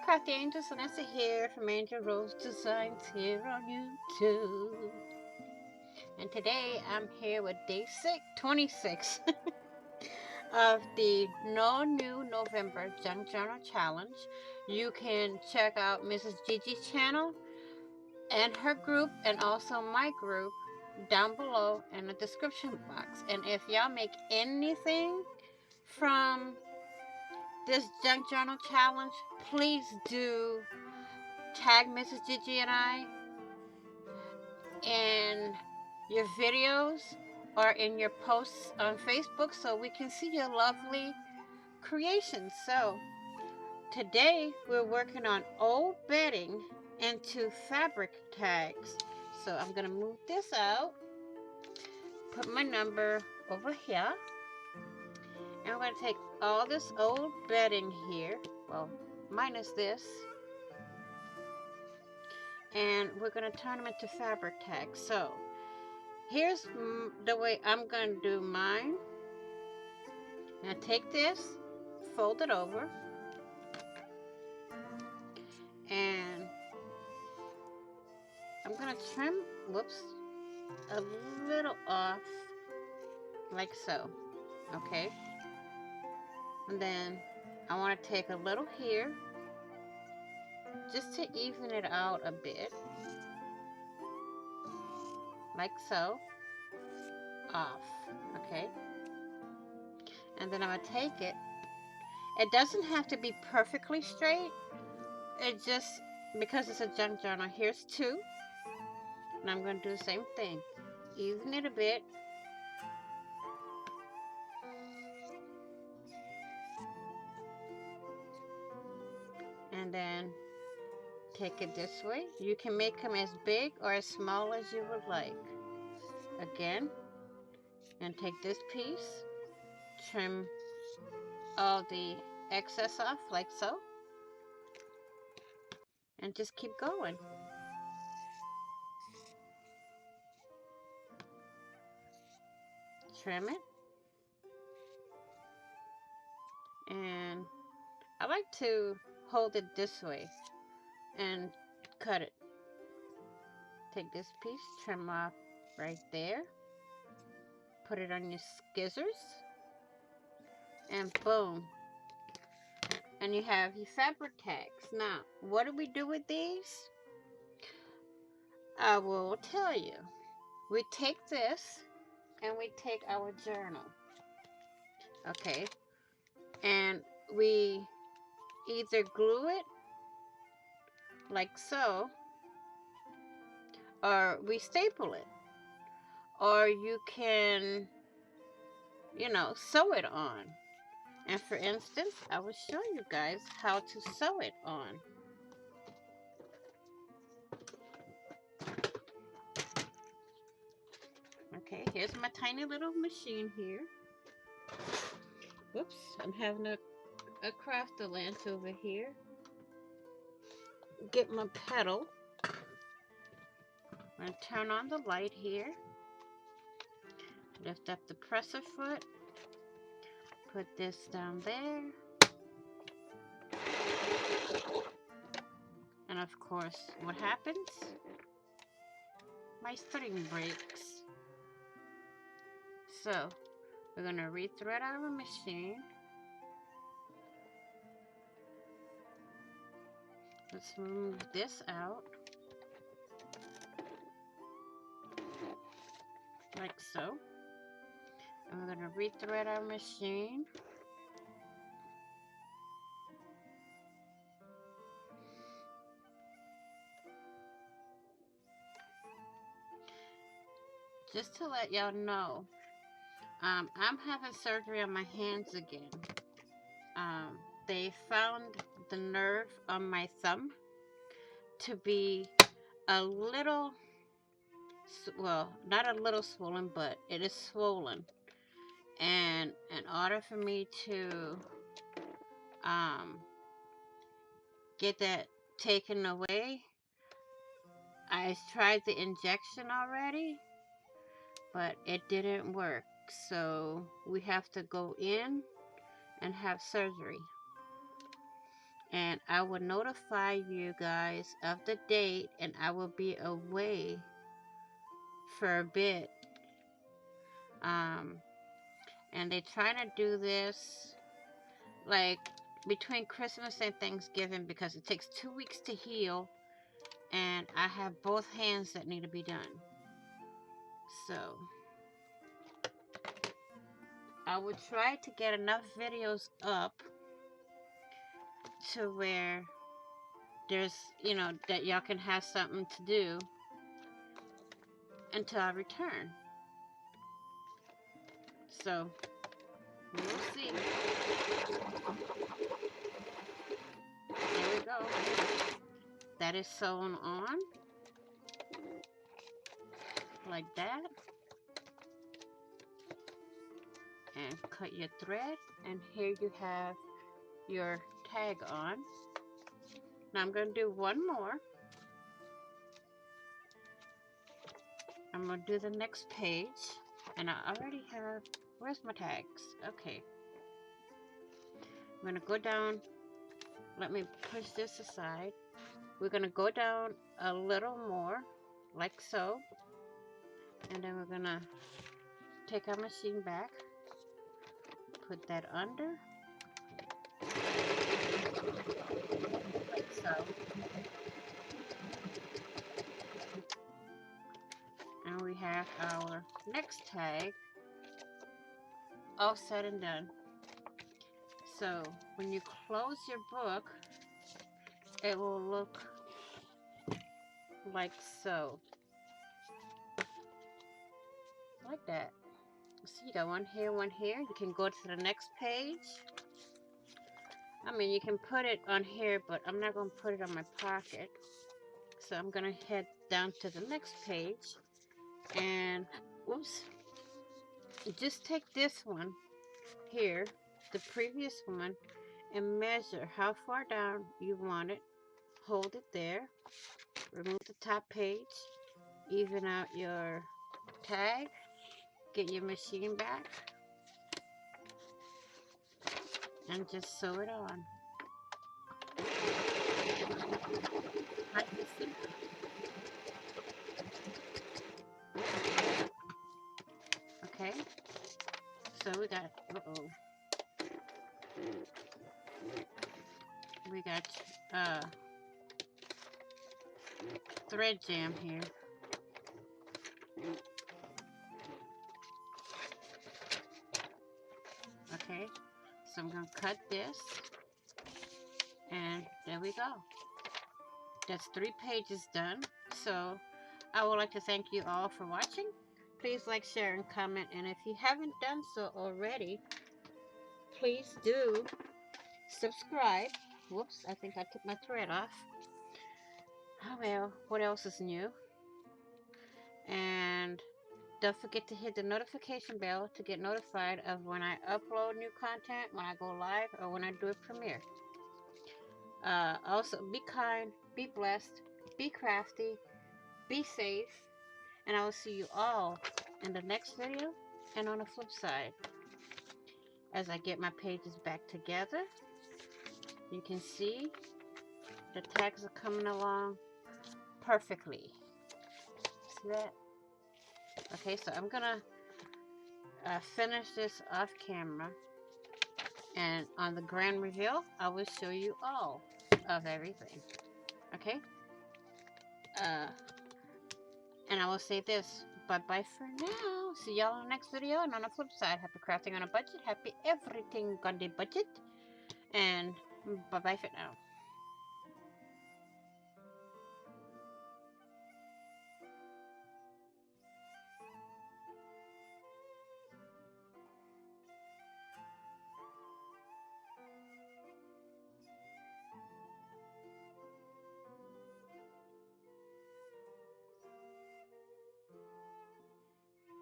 Crafty Angel, Vanessa here from Angel Rose Designs here on YouTube. And today I'm here with day 26 of the No New November Junk Journal Challenge. You can check out Mrs. Gigi's channel and her group and also my group down below in the description box. And if y'all make anything from this Junk Journal Challenge, please do tag Mrs. Gigi and I in your videos or in your posts on Facebook so we can see your lovely creations. So today we're working on old bedding into fabric tags. So I'm going to move this out, put my number over here, and I'm going to take all this old bedding here, well, minus this, and we're going to turn them into fabric tags. So here's the way I'm going to do mine. Now take this, fold it over, and I'm going to trim, whoops, a little off, like so, okay? And then I want to take a little here, just to even it out a bit, like so, off, okay? And then I'm going to take it. It doesn't have to be perfectly straight. It just, because it's a junk journal, here's two. And I'm going to do the same thing. Even it a bit. And then take it this way. You can make them as big or as small as you would like. Again. And take this piece. Trim all the excess off like so. And just keep going. Trim it. And I like to hold it this way and cut it. Take this piece, trim off right there. Put it on your scissors. And boom. And you have your fabric tags. Now, what do we do with these? I will tell you. We take this and we take our journal. Okay. And we either glue it like so, or we staple it. Or you can, sew it on. And for instance, I will show you guys how to sew it on. Okay, here's my tiny little machine here. Whoops, I'm having a crafter lance over here. Get my pedal. I'm going to turn on the light here. Lift up the presser foot. Put this down there. And of course, what happens? My string breaks. So, we're going to rethread our machine. Let's move this out. Like so. And we're going to rethread our machine. Just to let y'all know, I'm having surgery on my hands again. They found the nerve on my thumb to be a little, well, not a little swollen, but it is swollen. And in order for me to get that taken away, I tried the injection already, but it didn't work. So we have to go in and have surgery. and I will notify you guys of the date, and I will be away for a bit. And they're trying to do this like between Christmas and Thanksgiving because it takes 2 weeks to heal, and I have both hands that need to be done. So I will try to get enough videos up to where there's, that y'all can have something to do until I return. So we'll see. There we go. That is sewn on like that. And cut your thread, and here you have your tag on. Now I'm going to do one more. I'm going to do the next page, and I already have, where's my tags? Okay. I'm going to go down, let me push this aside. We're going to go down a little more, like so, and then we're going to take our machine back, put that under, like so. And we have our next tag all said and done. So when you close your book, it will look like so. Like that. So you got one here, one here. You can go to the next page. I mean, you can put it on here, but I'm not going to put it on my pocket. So I'm going to head down to the next page. And, whoops. Just take this one here, the previous one, and measure how far down you want it. Hold it there. Remove the top page. Even out your tag. Get your machine back. And just sew it on. Like this. Okay. So we got, we got thread jam here. Okay, so I'm going to cut this, and there we go. That's 3 pages done. So I would like to thank you all for watching. Please like, share, and comment, and if you haven't done so already, please do subscribe. Whoops, I think I took my thread off. Oh well, what else is new? And don't forget to hit the notification bell to get notified of when I upload new content, when I go live, or when I do a premiere. Also, be kind, be blessed, be crafty, be safe, and I will see you all in the next video and on the flip side. As I get my pages back together, you can see the tags are coming along perfectly. See that? Okay, so I'm gonna finish this off camera, and on the grand reveal I will show you all of everything. Okay, and I will say this, bye bye for now. See y'all in the next video, and on the flip side, happy crafting on a budget, happy everything on the budget, and bye bye for now.